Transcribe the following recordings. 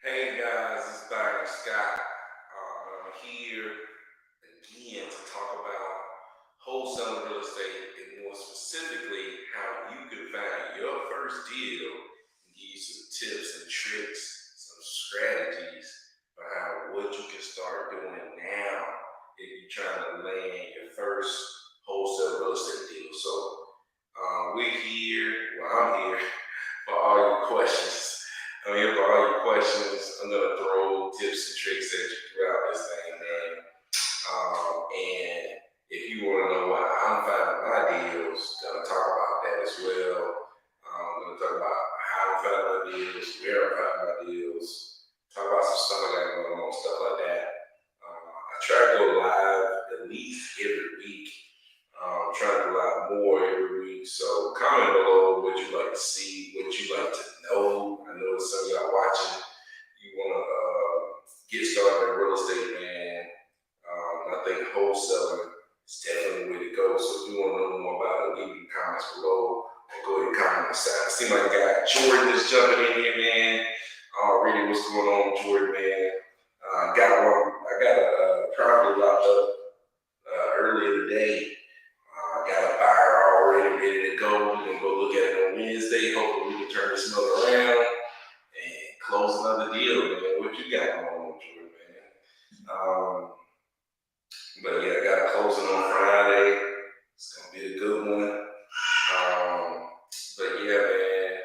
Hey guys, it's Byron Scott. I'm here again to talk about wholesale real estate and more specifically how you can find your first deal and give you some tips and tricks, some strategies behind what you can start doing now if you're trying to land your first wholesale real estate deal. So we're here, I'm here for all your questions. I'm here for all your questions. I'm gonna throw tips and tricks at you throughout this thing, man. And if you want to know why I'm finding my deals, gonna talk about that as well. I'm gonna talk about how I'm finding my deals, where I'm finding my deals, talk about some stuff I got going on, stuff like that. I try to go live at least every week. Trying to go live more every week. So comment below what you like to see, what you like to know. I know some of y'all watching, you want to get started in real estate, man. I think wholesaling is definitely the way to go. So if you want to know more about it, leave in the comments below or go ahead and comment on the side. I see my guy Jordan is jumping in here, man. Already, what's going on, Jordan, man? I got a property locked up earlier today. Got a buyer already ready to go. We're gonna go look at it on Wednesday. Hopefully we can turn this mother around and close another deal, man. What you got going on, Jordan, man? But yeah, I got a closing on Friday. It's gonna be a good one. But yeah, man,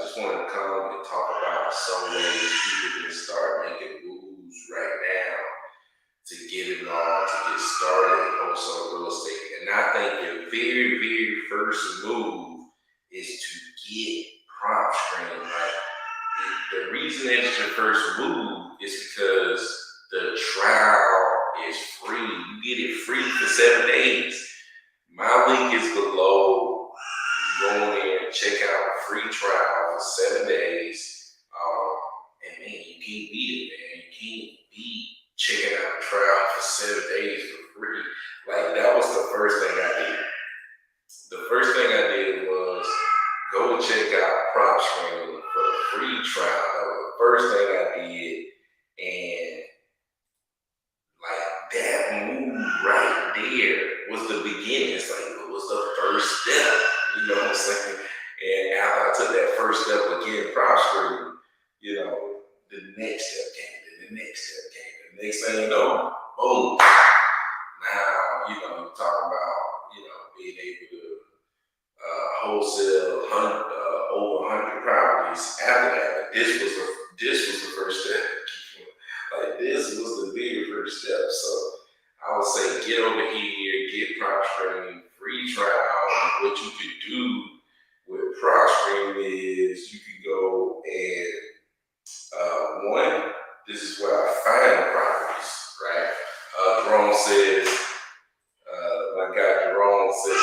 just wanted to come and talk about some ways people can start making moves right now to get it on, to get started in wholesale real estate. And I think your very, very first move is to get Propstream. Like, the reason it's your first move is because the trial is free. You get it free for 7 days. My link is below. You go in there and check out a free trial for 7 days. And man, you can't beat it, man. You can't beat checking out a trial for 7 days for free. Like, that was the first thing I did. The first thing I did was go check out Propstream for a free trial. That was the first thing I did. And like, that move right there was the beginning. It's like, it was the first step. You know what I'm saying? And after I took that first step again, Propstream, you know, the next step came, and the next step came. The next thing you know, boom. Now, you know, you're talking about, you know, being able to wholesale over 100 properties after that. But this was the first step. Like, this was the very first step. So I would say get over here, get Propstream, free trial. And what you could do with Propstream is you could go and one, this is where I find the properties, right? Jerome says, my guy Jerome says,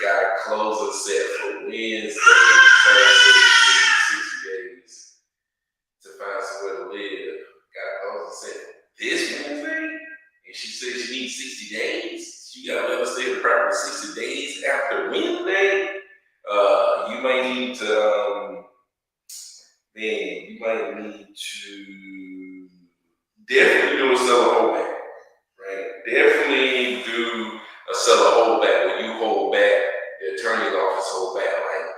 got a closing set for Wednesday. 60 days to find somewhere to live. Got a closing set this Wednesday, and she said she needs 60 days. She got to let us stay in the property 60 days after Wednesday. You might need to, definitely do a seller holdback, right? Definitely do a seller holdback where you hold back, the attorney's office hold back like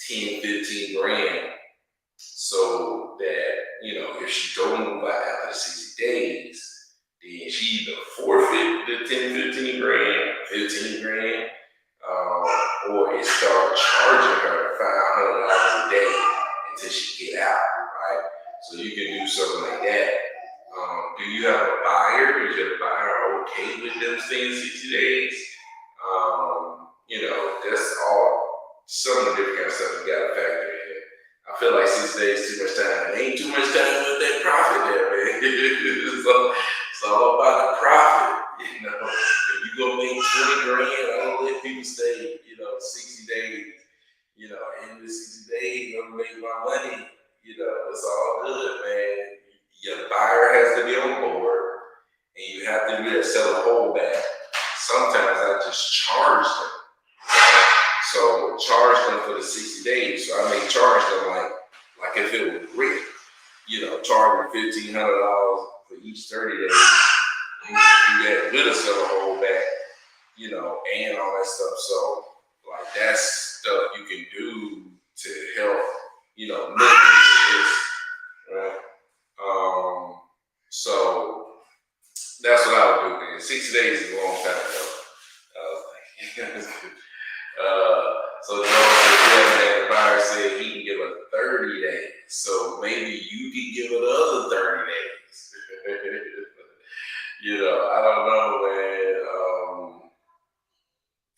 10, 15 grand, so that, you know, if she don't move out after the 60 days, then she either forfeit the 10, 15 grand, 15 grand, or it start charging her $500 a day until she get out, right? So you can do something like that. Do you have a buyer? Is your buyer okay with them staying 60 days? You know, that's all some of the different kind of stuff you got to factor in. I feel like 6 days too much time. It ain't too much time with that profit there, man. It's all about the profit. You know, if you go make 20 grand, I don't let people stay, you know, 60 days. You know, in the 60 days, I'm gonna make my money. You know, it's all good, man. Your buyer has to be on board, and you have to do that seller holdback. Sometimes I just charge them. Right? So charge them for the 60 days. So I may charge them like if it was real. You know, charging $1,500 for each 30 days. You do that with a seller holdback, and all that stuff. So, like, that's stuff you can do to help, mitigate the risk, right? So that's what I would do, man. 60 days is a long time ago. So Joe said, yeah, man, the buyer said he can give it 30 days. So maybe you can give it the other 30 days. I don't know, man.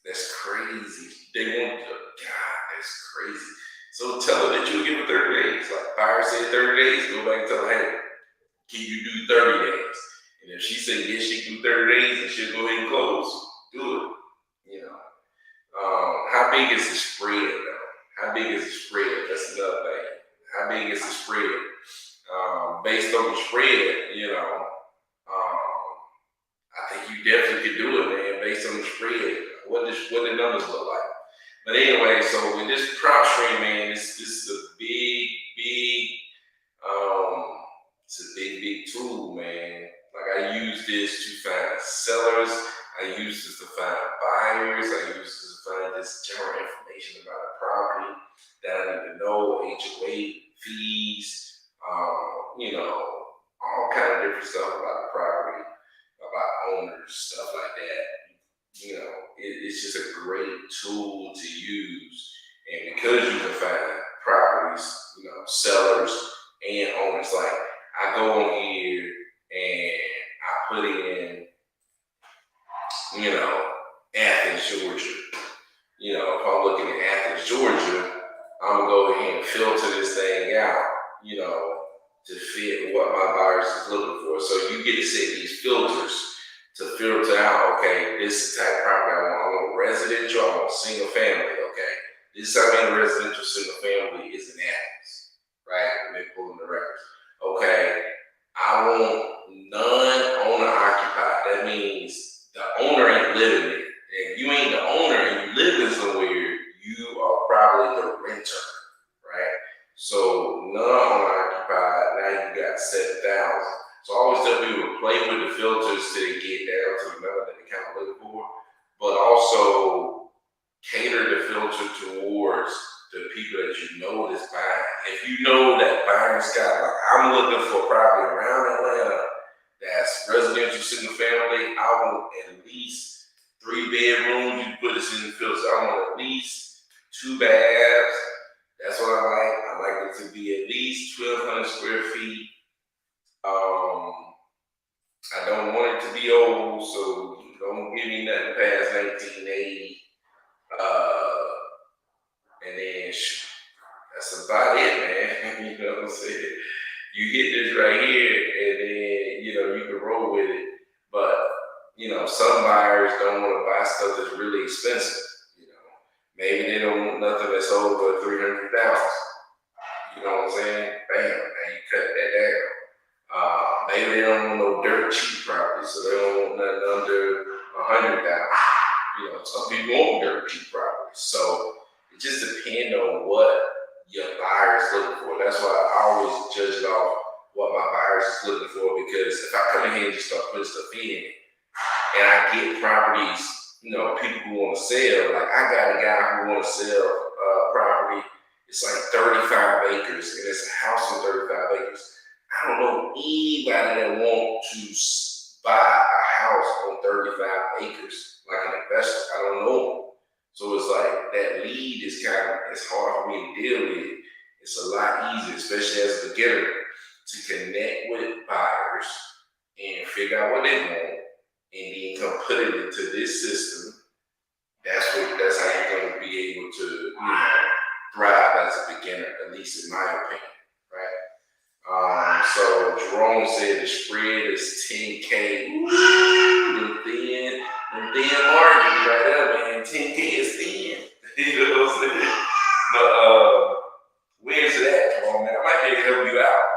That's crazy. They want to, God, that's crazy. So tell her that you'll give it 30 days. Like buyer said 30 days, go back and tell her, hey, can you do 30 days? And if she said yes, she can do 30 days, and she'll go ahead and close. Do it. How big is the spread, though? How big is the spread? That's another thing. How big is the spread? Based on the spread, I think you definitely could do it, man, based on the spread. What the numbers look like. But anyway, so with this Propstream, man, this is a big, it's a big tool, man. Like I use this to find sellers. I use this to find buyers. I use this to find this general information about a property that I need to know, HOA fees, all kind of different stuff about the property, about owners, stuff like that. It's just a great tool to use. And because you can find properties, sellers and owners, like I go on here and I put in, Athens, Georgia. If I'm looking at Athens, Georgia, I'm gonna go ahead and filter this thing out, to fit what my buyers is looking for. So you get to set these filters to filter out, okay, this is the type of property I want. I want residential, I want single family, okay. This residential single family is in Athens, right? They're pulling the records. Okay, I want non-owner occupied. That means the owner ain't living there. If you ain't the owner and you living somewhere, you are probably the renter, right? So non-owner occupied, now you got 7,000. So I always tell people to play with the filters till they get down to the number that they kind of looking for, but also cater the filter towards the people that you know that's buying. If you know that buyer's got, like I'm looking for property around Atlanta that's residential single family, I want at least 3 bedrooms. You put this in the filter. I want at least 2 baths. That's what I like. I like it to be at least 1,200 square feet. I don't want it to be old, so don't give me nothing past 1980. And then that's about it, man. You know what I'm saying? You hit this right here, and then you can roll with it. But some buyers don't want to buy stuff that's really expensive. Maybe they don't want nothing that's over 300,000. You know what I'm saying? Bam, now you cut that down. Maybe they don't want no dirt cheap property, so they don't want nothing under 100,000. Some people want dirt cheap property. So it just depends on what your buyer's looking for. That's why I always judge it off what my buyers is looking for, because if I come in here and just start putting stuff in and I get properties, people who want to sell, like I got a guy who want to sell property. It's like 35 acres, and it's a house on 35 acres. I don't know anybody that want to buy a house on 35 acres, like an investor. I don't know. So it's like that lead is it's hard for me to deal with. It's a lot easier, especially as a beginner, to connect with buyers and figure out what they want, and then come put it into this system. That's how you're going to be able to, thrive as a beginner, at least in my opinion, right? So Jerome said the spread is 10K. Them thin margins right there, man. 10K is thin. You know what I'm saying? But where's it at, Jerome? Man, I might be able to help you out.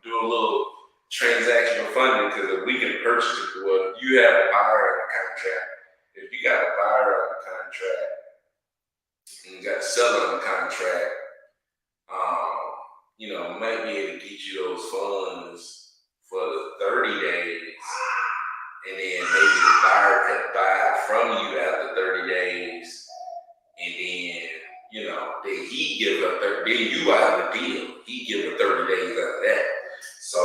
Do a little transactional funding, because if we can purchase it, well, you have a buyer on the contract. If you got a buyer on the contract and you got a seller on the contract, might be able to get you those funds for the 30 days, and then maybe the buyer could buy it from you after 30 days, and then he give her 30, then you out of the deal. He give her 30 days after that. So,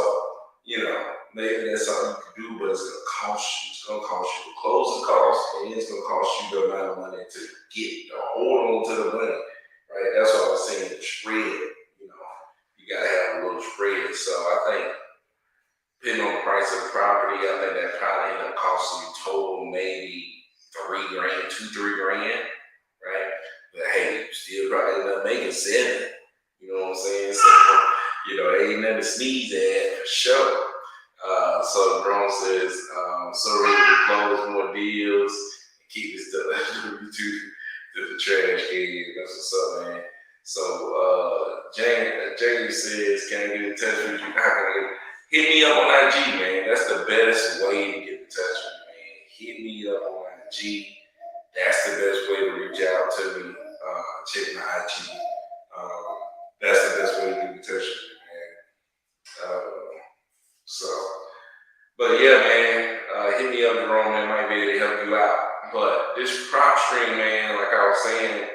maybe that's all you can do, but it's gonna cost you. It's gonna cost you the closing costs, and it's gonna cost you the amount of money to hold on to the money. Right? That's what I was saying, the spread. You gotta have a little spread. So I think, depending on the price of the property, I think that probably end up costing you total maybe $3,000, $2-3,000, right? But hey, you still probably end up making 7. You know what I'm saying? So ain't nothing to sneeze at for sure. So Jerome says, so ready to close more deals and keep this stuff to the trash can. That's what's up, man. So Jamie says, can I get in touch with you? Hit me up on IG, man. That's the best way to get in touch with me, man. Hit me up on IG. That's the best way to reach out to me. Check my IG. That's the best way to get in touch with me, man. But yeah, man, hit me up, Jerome. Man, might be able to help you out. But this Propstream, man, like I was saying,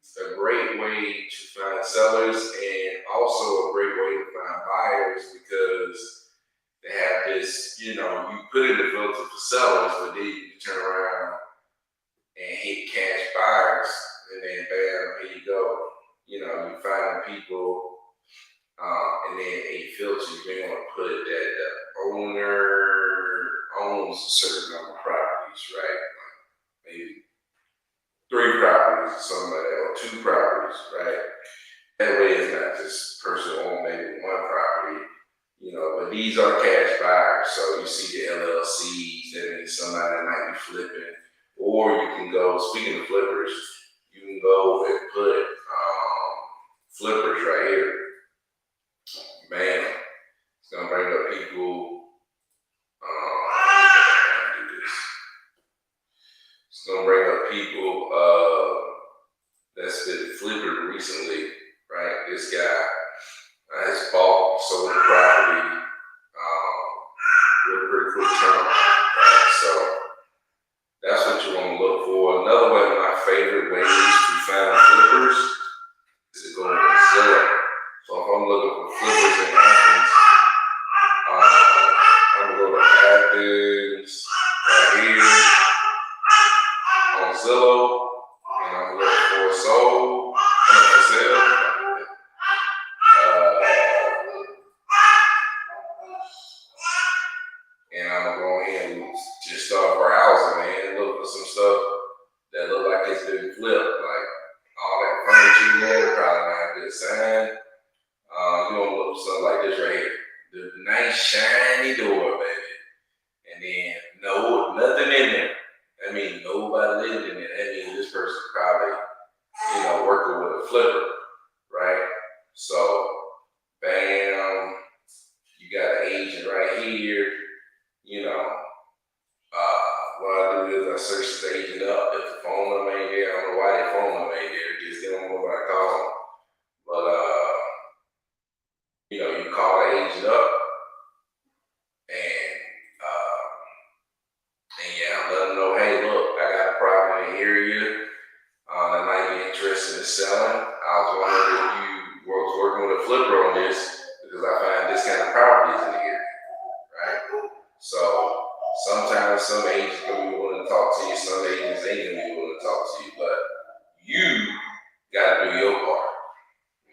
it's a great way to find sellers and also a great way to find buyers, because they have this, you put in the filter for sellers, but then you turn around and hit cash buyers, and then bam, here you go. You find people, and then a filter, you may want to put that the owner owns a certain number of properties, right? Like maybe 3 properties or something like that, or 2 properties, right? That way it's not just person own maybe 1 property, but these are cash buyers. So you see the LLCs, that means somebody that might be flipping. Or you can go, speaking of flippers, you can go and put flippers right here. Man, it's gonna bring up people. Do this. It's gonna bring up people that's been flipping recently, right? This guy has sold the property with a pretty quick turnaround, right? So that's what you want to look for. Another one of my favorite ways to find flippers is to go to Wholesale. So if I'm looking for flippers in Athens, I'm gonna go to Athens right here on Zillow, and I'm looking for sold and for sale. And I'm gonna go ahead and just start browsing, man, look for some stuff that look like it's been flipped, like all that furniture there, probably not a good sign. You want to look for something like this right here, the nice shiny door, baby, and then nothing in there. That means nobody lived in it. That means this person probably, working with a flipper, right? So, bam, you got an agent right here. What I do is I search the agent up. If the phone number ain't there, I don't know why their phone number ain't there. Just they don't know what I call them. But you call the agent up, and let them know, hey, look, I got a property in the area that might be interested in selling. I was wondering if you was working with a flipper on this, because I find this kind of properties in the area, right? So sometimes some agents gonna be willing to talk to you, some agents ain't gonna be willing to talk to you, but you gotta do your part.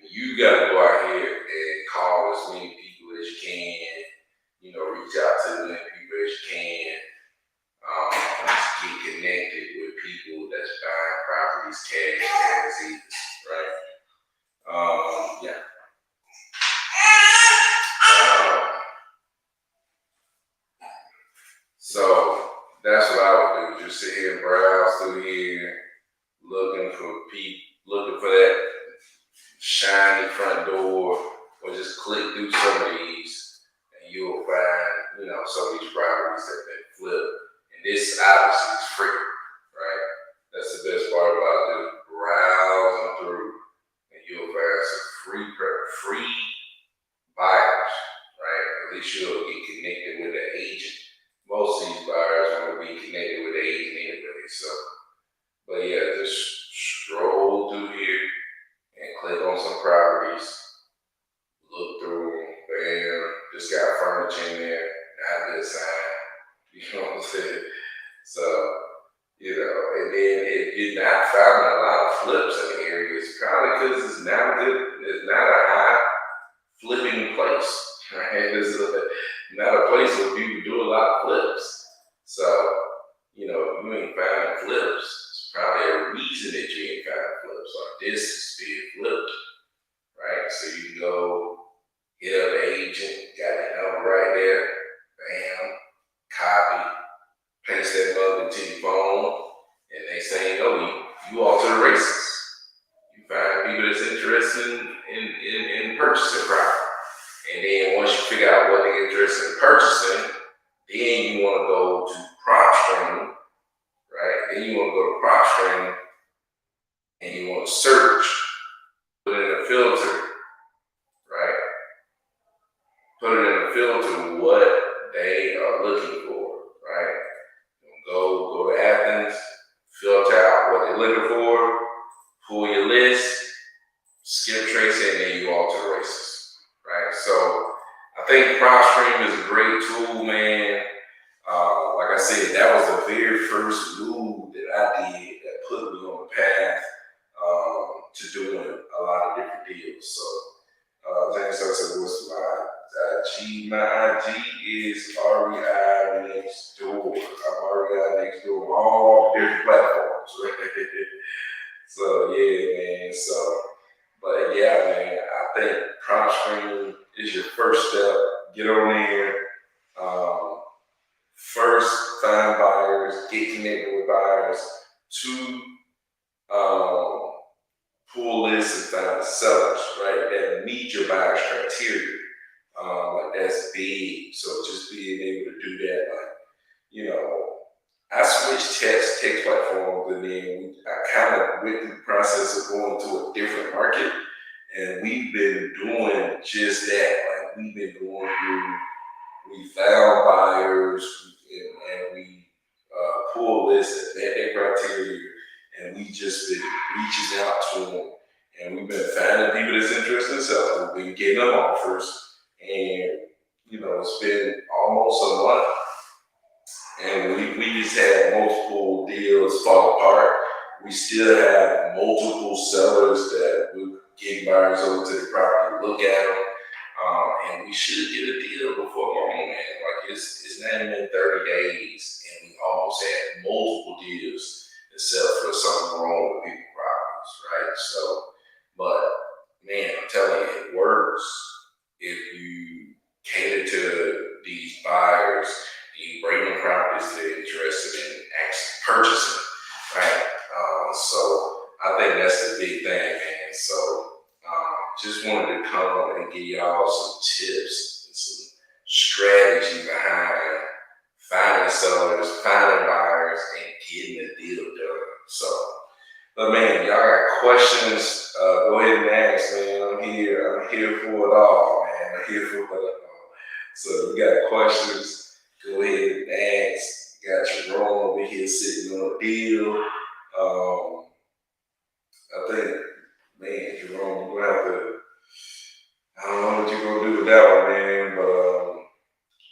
You gotta go out here and call as many people as you can, reach out to as many people as you can, just get connected with people that's buying properties cash as is, right? So that's what I would do. Just sit here and browse through here, looking for that shiny front door, or just click through some of these, and you'll find, some of these properties that have been flipped. And this obviously is free, right? That's the best part about it. Browsing through, and you'll find some free sure get connected with an agent. Most of these buyers want to be connected with an agent anyway. So, but yeah, just stroll through here and click on some properties, look through them, bam, just got furniture in there, not a good sign. You know what I'm saying? So, and then if you're not finding a lot of flips in the area, it's probably because it's not a high flipping place, right? It's not a place where people do a lot of flips. So, if you ain't finding flips, it's probably a reason that you ain't finding flips. Like this is being flipped, right? So you can go hit up the agent, got the number right there, bam, copy, paste that mug into your phone, and they say, you off to the races. You find people that's interested in purchasing property. And then once you figure out what they're interested in purchasing, then you want to go to Propstream, right? Then you want to go to Propstream and you want to search, put in a filter, right? Put it in a filter what they are looking for, right? Go to Athens, filter out what they're looking for, pull your list, skip tracing, and then you off to the races, right? So I think Propstream is a great tool, man. Like I said, that was the very first move that I did that put me on the path to doing a lot of different deals. So, James said, what's my IG? My IG is REI Next Door. I'm REI Next Door on all different platforms, right? So, yeah, man. But yeah, man, I think Propstream is your first step. Get on there. First, find buyers, get connected with buyers. Two, pull lists and find sellers, right, that meet your buyer's criteria. Like that's big. So just being able to do that, I switched text platforms, and then I kind of went through the process of going to a different market, and we've been doing just that. Like we've been going through, we found buyers, and we pull lists that met their criteria, and we just been reaching out to them, and we've been finding people that's interested in selling. We've been getting them offers, and it's been almost a month. And we just had multiple deals fall apart. We still have multiple sellers that will get buyers over to the property, look at them, and we should get a deal before long, man. Like it's not even 30 days, and we almost had multiple deals, except for something wrong with people properties, right? So, but man, I'm telling you, it works if you cater to these buyers. You bring them properties they're interested in actually purchasing, right? So I think that's the big thing, man. So just wanted to come and give y'all some tips and some strategy behind finding sellers, finding buyers, and getting the deal done. So, but man, y'all got questions? Go ahead and ask, man. I'm here for it all, man. I'm here for it all. So you got questions? Go ahead and ask. You got Jerome over here sitting on a deal. I think, man, Jerome, you're gonna have to, I don't know what you're gonna do with that one, man, but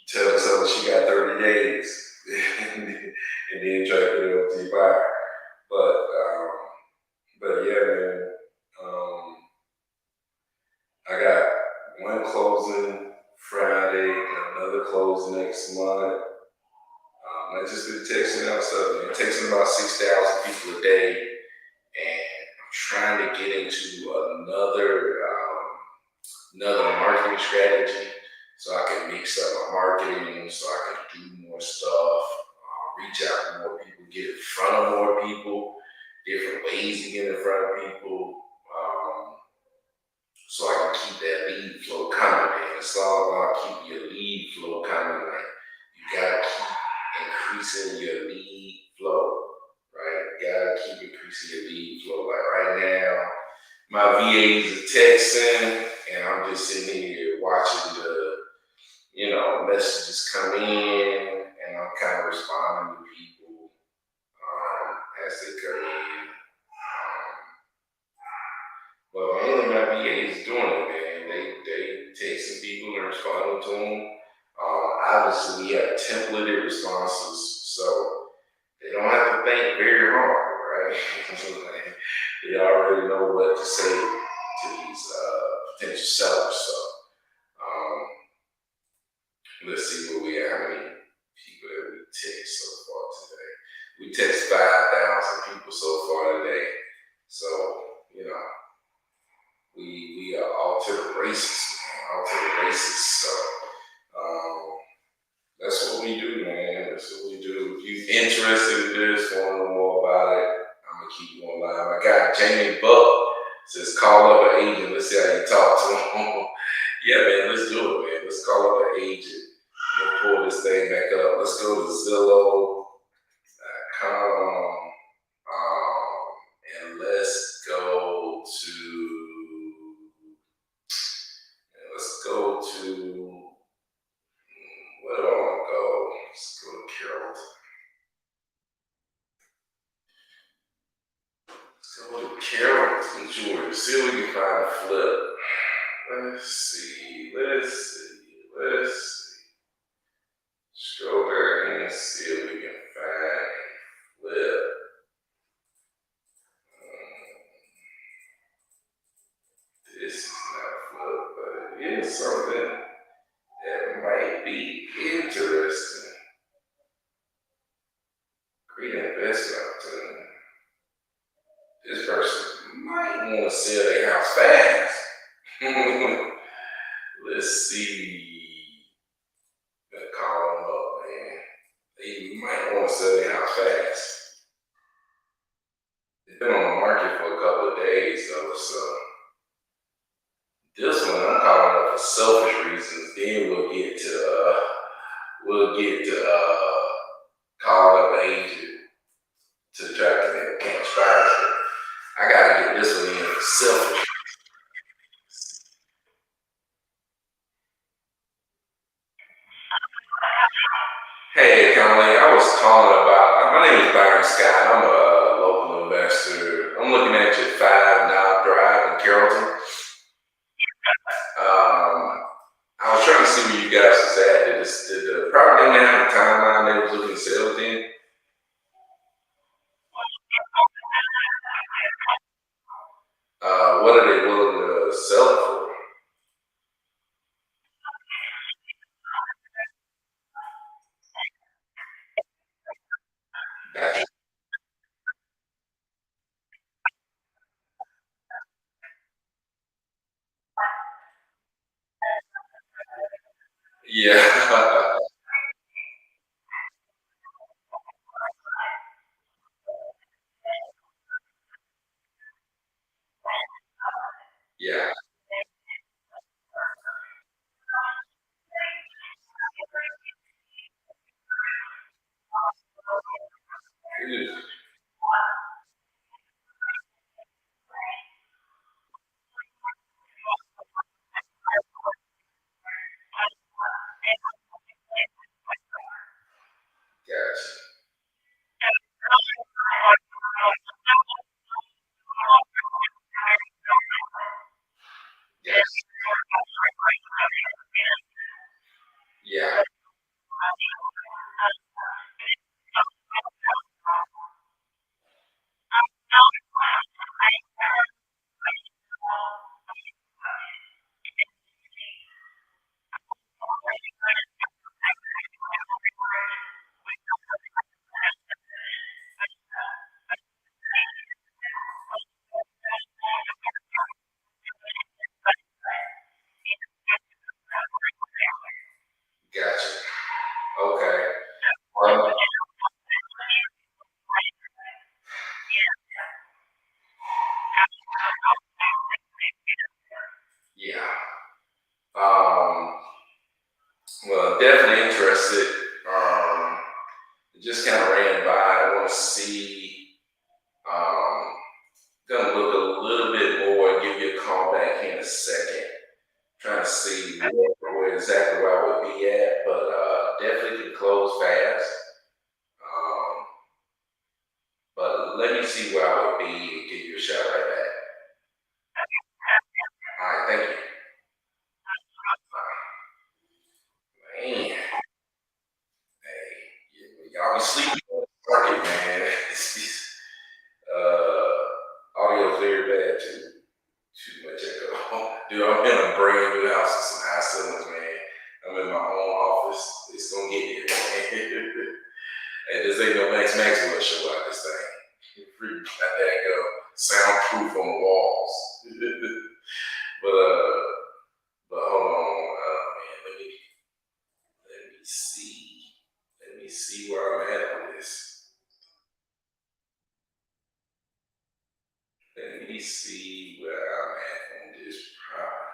tell the seller she got 30 days and then try to get it up to your buyer. But yeah, man, I got one closing Friday and another closing next month. I just been texting out stuff, man. Texting about 6,000 people a day, and I'm trying to get into another marketing strategy, so I can mix up my marketing, so I can do more stuff, reach out to more people, get in front of more people, different ways to get in front of people, so I can keep that lead flow coming, man. It's all about keeping your lead flow coming, man. You gotta keep increasing your lead flow, right? You gotta keep increasing your lead flow. Like right now, my VAs are texting, and I'm just sitting here watching messages come in, and I'm kind of responding to people as they come in. But mainly my VA is doing it, man. They texting people and responding to them. Obviously, we have templated responses, so they don't have to think very hard, right? They already know what to say to these potential sellers. So um, let's see where we are. How many people that we text so far today? We text 5,000 people so far today. So you know, we are all to the races, man. All to the races. So um, that's what we do, man. That's what we do. If you're interested in this, want to know more about it, I'm gonna keep you online. My guy Jamie Buck says, call up an agent. Let's see how you talk to him. Yeah, man, let's do it, man. Let's call up an agent. We'll pull this thing back up. Let's go to Zillow.com, and let's go to where do I want to go? Let's go to Carrollton. Let's go to Carrollton, Georgia. See if we can find a flip. Let's see. Scroll down and see if we can find a flip. This is not a flip, but it is something that might be interesting. Great investment opportunity. This person might want to sell their house fast. Let's see. Gonna call them up, man. They might want to sell their house fast. It's been on the market for a couple of days though, so this one I'm calling up for selfish reasons. Then we'll get to calling up an agent to try to get cash buyers. I gotta get this one in for selfish. Hey, Conley, I was calling about. My name is Byron Scott. I'm a local investor. I'm looking at your 5 Knob Drive in Carrollton. I was trying to see where you guys was at. Did the property owner have a timeline they was looking to sell it in? What are they willing to sell it for? Gotcha. Yeah. Yeah. Gotcha. Yes. Yeah. see where exactly where I would be at, but definitely can close fast. Um, but let me see where I would be and give you a shout right back. All right, thank you. Man, hey, y'all be sleeping on the market, man. Audio is very bad too. Too much echo. Dude, I'm in a brand new house with some high ceilings, man. I'm in my own office. It's gonna get there, man. And this ain't no Max Maxwell show out this thing. Freaking got that go. Soundproof on the walls. but but hold on, man. Let me see. Let me see where I'm at on this. Let me see where I'm at on this property.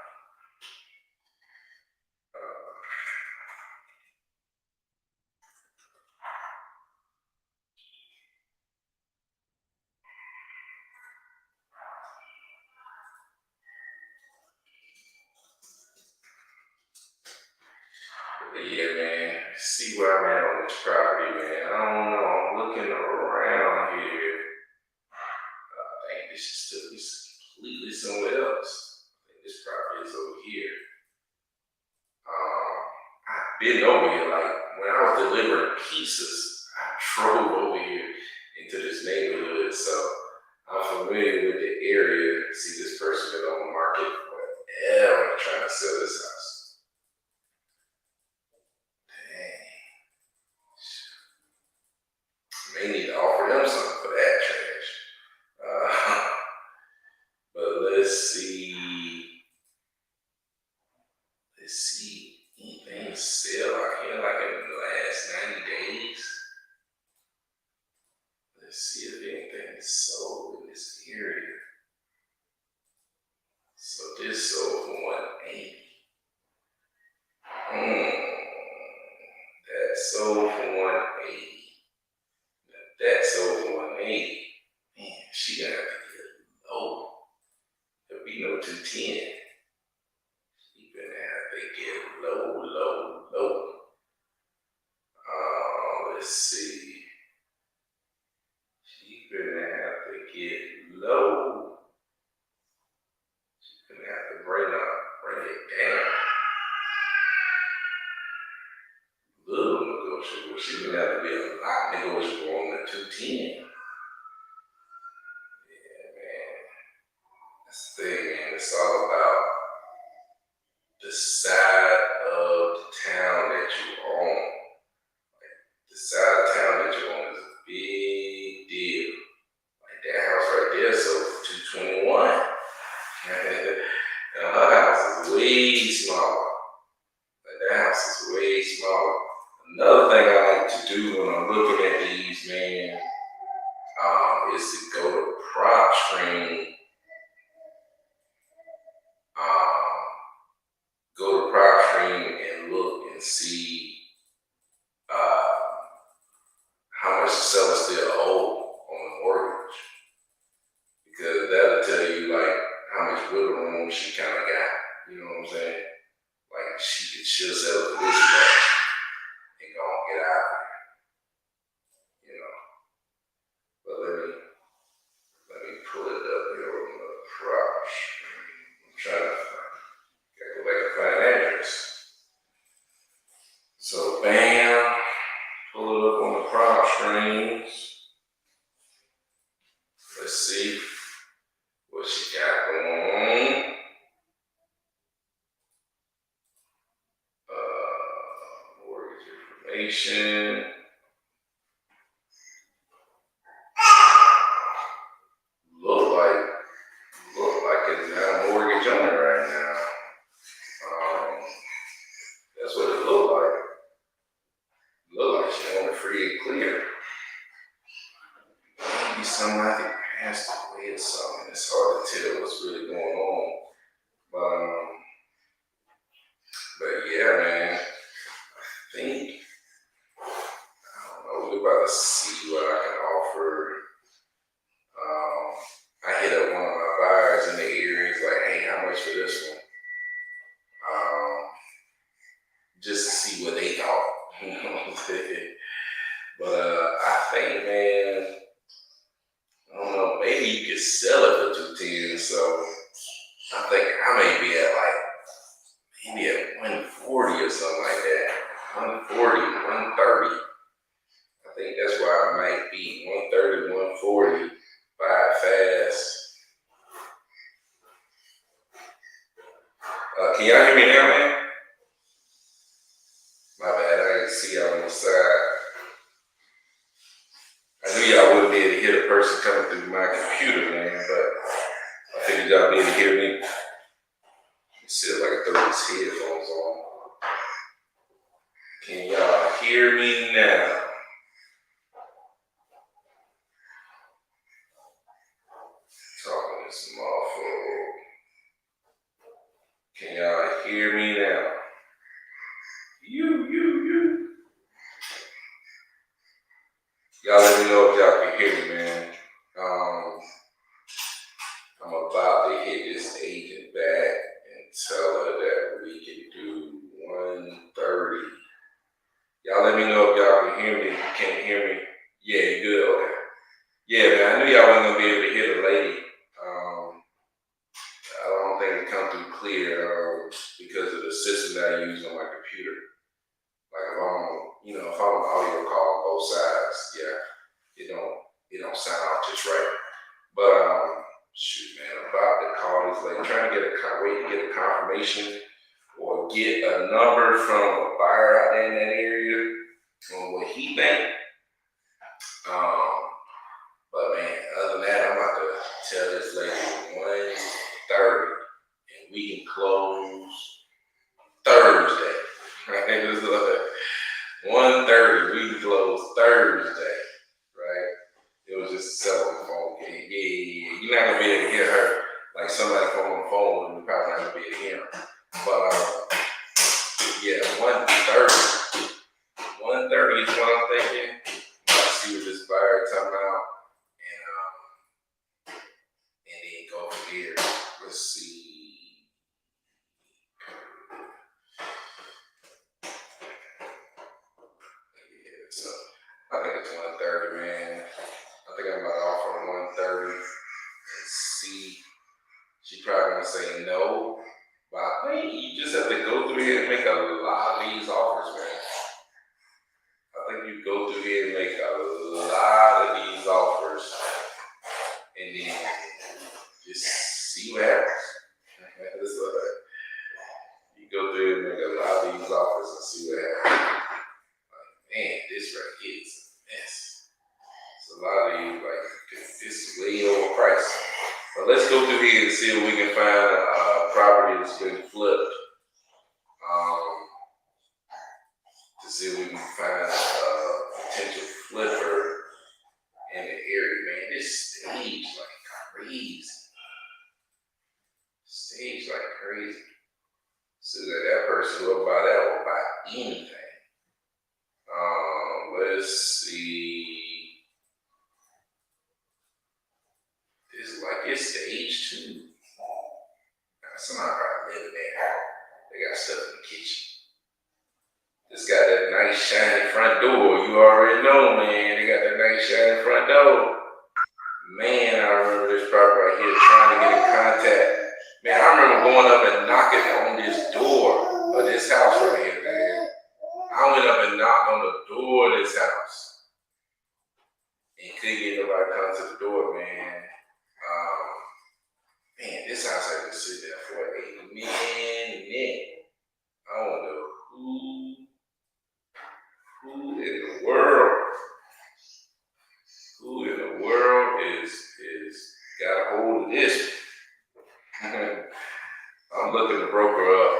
Yeah, man. See where I'm at on this property, man. I don't know. I'm looking around here. I think this is still completely somewhere else. I think this property is over here. I've been over here, like when I was delivering pizzas, I drove over here into this neighborhood, so I'm familiar with the area. See, this person been on the market forever trying to sell this house. Dang. May need to offer them something for that trash. But let's see. Let's see. Anything sell out here like in the last 90 days? Let's see if anything is sold in this area. So this sold for 180. That sold for 180. That sold for 180. Man, she gonna have to get low. There'll be no 210. She gonna have to get low, low, low. Let's see. She gonna have to get low. She's gonna have to bring it down. Little negotiable. She's gonna have to be a lot negotiable on the 210. Yeah, man. That's the thing, man. It's all about the side of the town that you own. Like, the side of town that you own is a big deal. Like that house right there sold for 221. And her house is way smaller. Like that house is way smaller. Another thing I like to do when I'm looking at these, man, is to go to Propstream. Go to Propstream and look and see how much the seller still owe on the mortgage, because that'll tell you like how much wiggle room she kind of got. You know what I'm saying? Like she'll sell it for this much and go and get out of there. You know. But let me pull it up here on the Propstream. I'm trying to go back and find address. So bam, pull it up on the Propstreams. Let's see what she got going on. Mortgage information. Look like it's got a mortgage on it right now. That's what it looked like. Look like she on it free and clear. Maybe somebody passed away or something. It's hard to tell what's really going on. But yeah, man. I think just to see what they thought. You know what I'm saying? But I think, man, I don't know, maybe you could sell it for 210. So I think I may be at like maybe at 140 or something like that. 140, 130. I think that's where I might be. 130, 140. Buy it fast. Can y'all hear me now, man? My bad, I didn't see y'all on the side. I knew y'all wouldn't be able to hear the person coming through my computer, man, but I figured y'all be able to hear me. It feels like I throw these headphones on. Can y'all hear me now? Talking to some awful. Can y'all hear me now? You. Y'all let me know if y'all can hear me, man. I'm about to hit this agent back and tell her that we can do 130. Y'all let me know if y'all can hear me. If you can't hear me, yeah, you good? Okay. Yeah, man, I knew y'all wasn't gonna be able to hear the lady. I don't think it come through clear because of the system that I use on my computer. Like if I'm on audio call on both sides, yeah, it don't sound out just right. But shoot, man, I'm about to call this lady, trying to get a confirmation or get a number from a buyer out there in that area on what he think. But man, other than that, I'm about to tell this lady 130, and we can close Thursday. Right? It's like 130, we can close Thursday. Right? It was just a cell phone game. Yeah. You're not gonna be able to hear her. Like somebody on the phone, you're probably not gonna be able to hear her. But yeah, 130. 130 is what I'm thinking. Let's see what this buyer talking about. And then go from here. Let's see. Yeah, so I think it's 130, man. I think I'm about to offer 130 and see. She probably gonna say no, but I think you just have to go through here and make a lot of these offers, man. I think you go through here and make a lot of these offers, and then just see what happens. You go through and make a lot of these offers and see what happens. Like, man, this right here is a mess. It's a lot of these, like, this is way overpriced. But let's go through here and see if we can find a property that's been flipped. To see if we can find a potential flipper in the area, man. This stage like crazy. So that person will buy that will buy anything. Let's see. This is like it's stage 2. Somebody probably living there. They got stuff in the kitchen. It's got that nice shiny front door. You already know, man. They got that nice shiny front door. Man, I remember this property right here trying to get in contact. Man, I remember going up and knocking on this door of this house right here, man. I went up and knocked on the door of this house. And couldn't get nobody to come to the door, man. Man, this house I could sit there for a minute. I wonder who in the world is got a hold of this. I'm looking the broker up.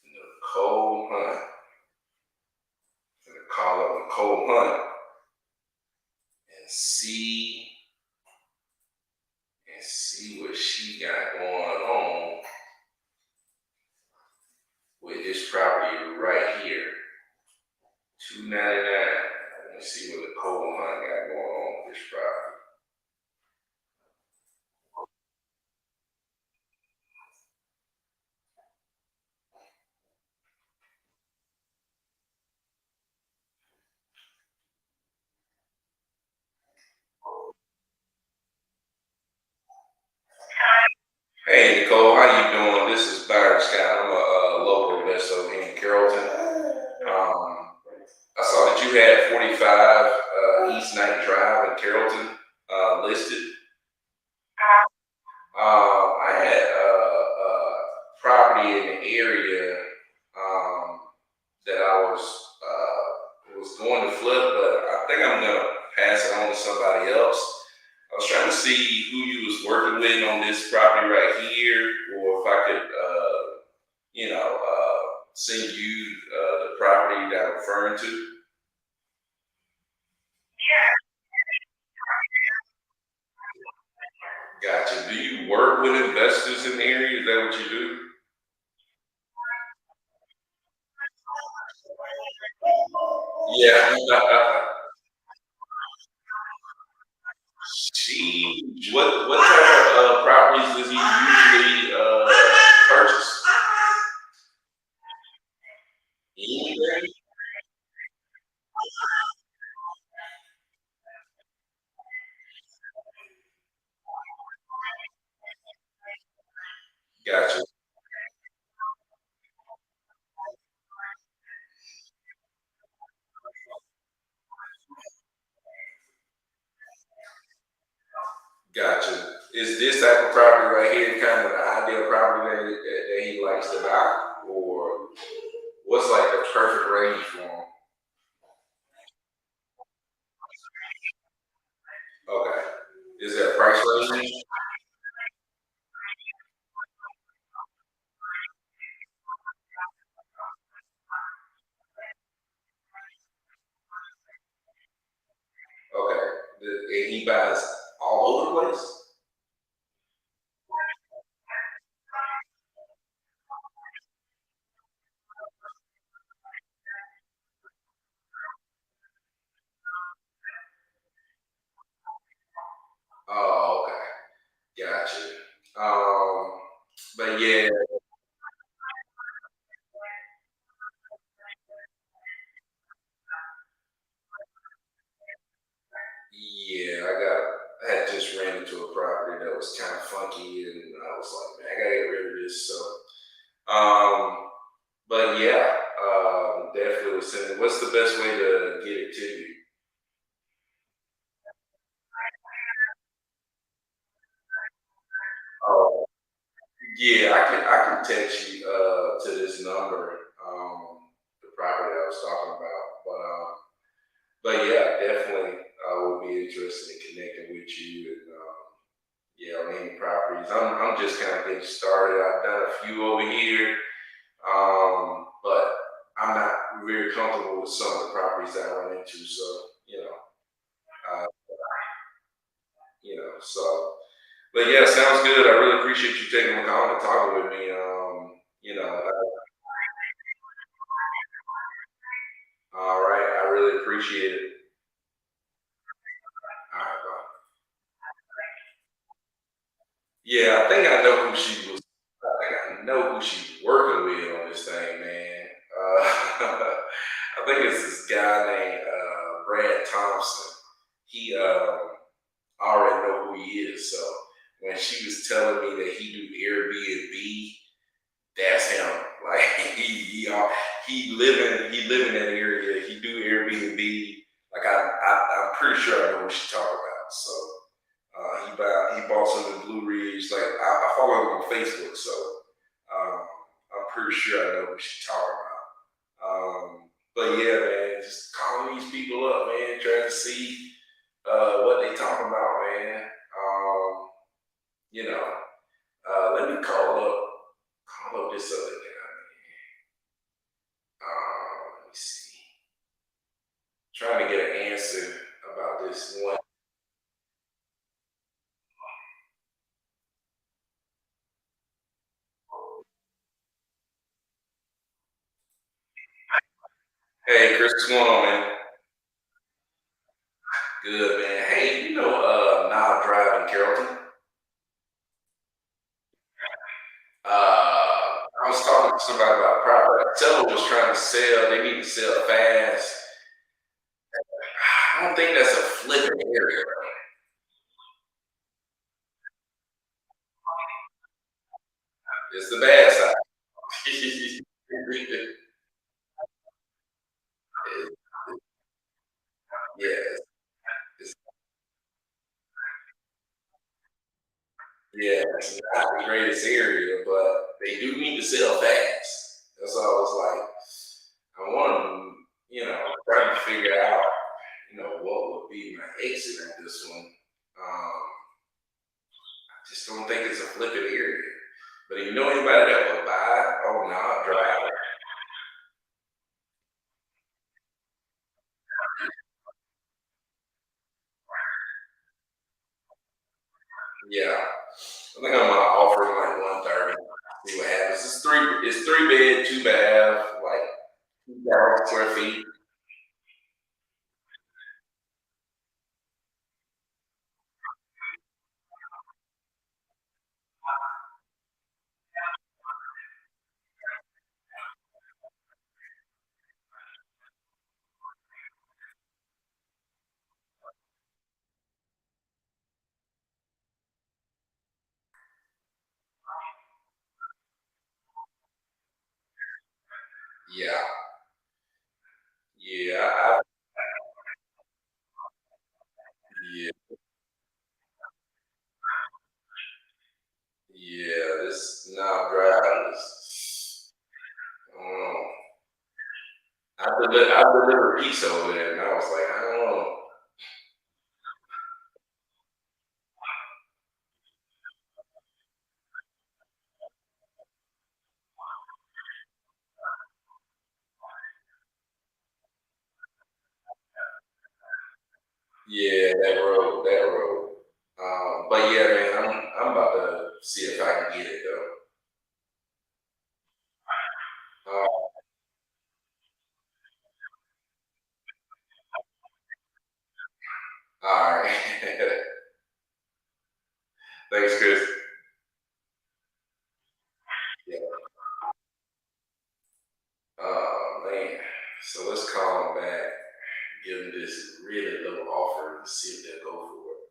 Nicole Hunt. I'm gonna call up Nicole Hunt and see what she got going on with this property right here. $299. Let me see what Nicole Hunt got going on with this property. Hey Nicole, how you doing? This is Byron Scott. I'm a local investor here in Carrollton. I saw that you had 45 East Night Drive in Carrollton listed. I had property in the area um, that I was going to flip, but I think I'm gonna pass it on to somebody else. I was trying to see who you was working with on this property right here, or if I could, send you the property that I'm referring to. Gotcha. Do you work with investors in the area? Is that what you do? Yeah. Sheesh. What type of properties does he usually purchase? Anything? Gotcha. Gotcha. Is this type of property right here kind of the ideal property that he likes to buy? Or what's like the perfect range for him? Okay. Is there a price range? Okay. And he buys all over the place? Oh, okay. Gotcha. Um, but yeah, yeah, I had just ran into a property that was kind of funky, and I was like, man, I gotta get rid of this. Um, but yeah, definitely was saying, what's the best way to get it to you? Oh, yeah, I can text you to this number, the property I was talking about. But yeah, definitely would be interested in connecting with you and yeah, on any properties. I'm just kind of getting started. I've done a few over here, but I'm not very comfortable with some of the properties that I run into. So you know, uh, so. But yeah, sounds good. I really appreciate you taking the call and talking with me. All right, I really appreciate it. All right, bye. Yeah, I think I know who she was. I think I know who she's working with on this thing, man. I think it's this guy named Brad Thompson. He I already know who he is. So when she was telling me that he do Airbnb, that's him. Like he live in that area. He do Airbnb. Like I'm pretty sure I know what she talking about. So he bought some in Blue Ridge. Like I follow him on Facebook, so um, I'm pretty sure I know what she talking about. But yeah, man, just calling these people up, man, trying to see what they talking about, man. You know, let me call up this other guy. Let me see. Trying to get an answer about this one. Hey, Chris, what's going on, man? Good, man. Hey, Nile Drive in Carrollton? I was talking to somebody about property. A seller was trying to sell. They need to sell fast. I don't think that's a flipping area. It's the bad side. Yes, it's, yeah, it's not the greatest area, but they do need to sell fast. That's all. It's like I want to, trying to figure out, what would be my exit on this one. I just don't think it's a flipping area. But if you know anybody that will buy, oh no, I'll drive it. Yeah, I think I'm gonna offer him like 130. See what happens. It's three bed, two bath, like 2,000 square feet. Yeah, yeah, yeah, yeah. This now drive is. I don't know. I delivered pizza over there, and I was like, I don't know. Yeah, that road. But yeah, man, I'm about to see if I can get it though. Uh, all right. Thanks, Chris. Yeah. Oh man. So let's call them back, give them this really low offer, and see if they'll go for it.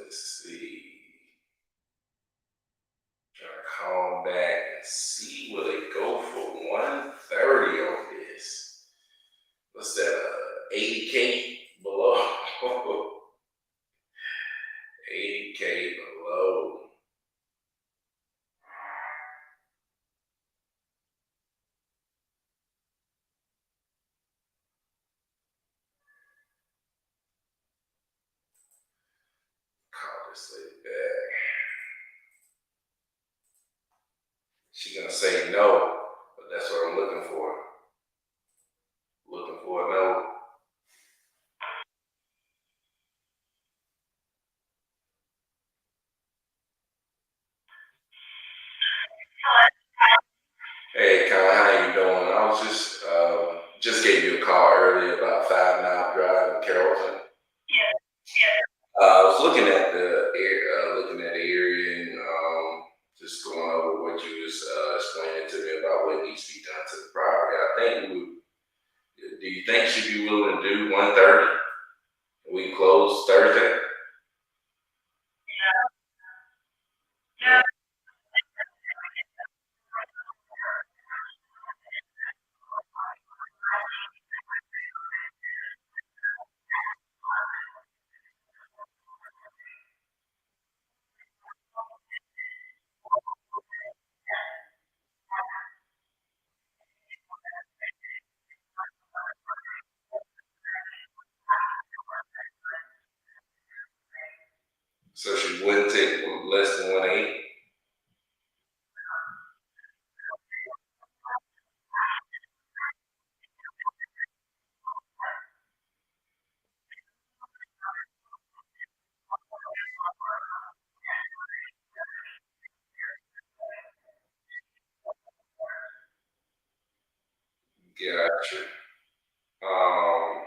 Let's see. Try to call them back and see will they go for 130 on this. What's that? 80K below. 80K below. Call this lady back. She's gonna say no, but that's what I'm looking for. Looking for a no. Hey, Colin, how you doing? I was just gave you a call earlier about 5 mile drive in Carrollton. I was looking at the area and just going over what you was explaining to me about what needs to be done to the property. I think do you think she'd be willing to do 130? We close Thursday. So she wouldn't take less than 180. Gotcha. Um,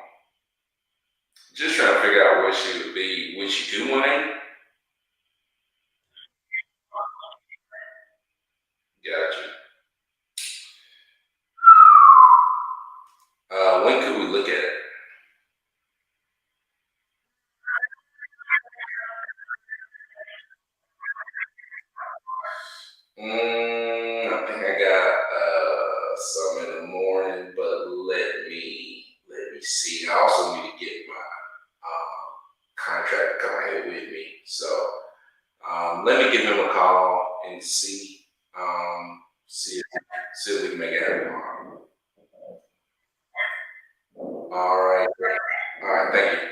just trying to figure out what she would be. Would she do 180? Gotcha. See if we can make it happen tomorrow. All right. All right. Thank you.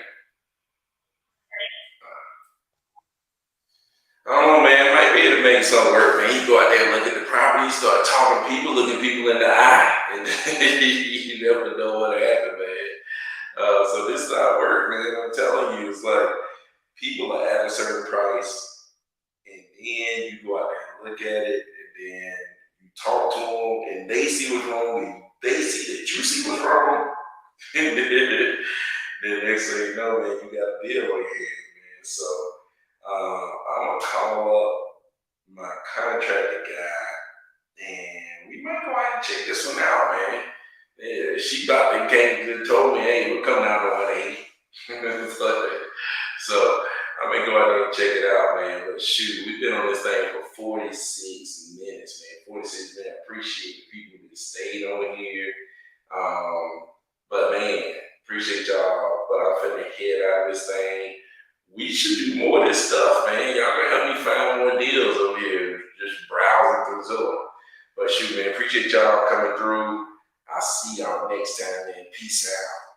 I don't know, man. Might be able to make something work, man. You go out there and look at the property, start talking to people, looking people in the eye, and you never know what'll happen, man. So this is how it works, man. I'm telling you, it's like people are at a certain price, and then you go out there and look at it, and then you talk to them, and they see what's wrong, and they see that you see what's wrong, and then next thing you know, man, you got a deal on your hands, man. So I'm gonna call up my contractor guy, and we might go out and check this one out, man. Yeah, she about to came and told me, hey, we're coming out on 180. So I'm gonna go out there and check it out, man. But shoot, we've been on this thing for 46 minutes, man. 46 minutes. I appreciate the people that stayed on here. But man, appreciate y'all. But I'm finna head out of this thing. We should do more of this stuff, man. Y'all can help me find more deals over here. Just browsing through Zillow. But shoot, man, appreciate y'all coming through. I'll see y'all next time, man. Peace out.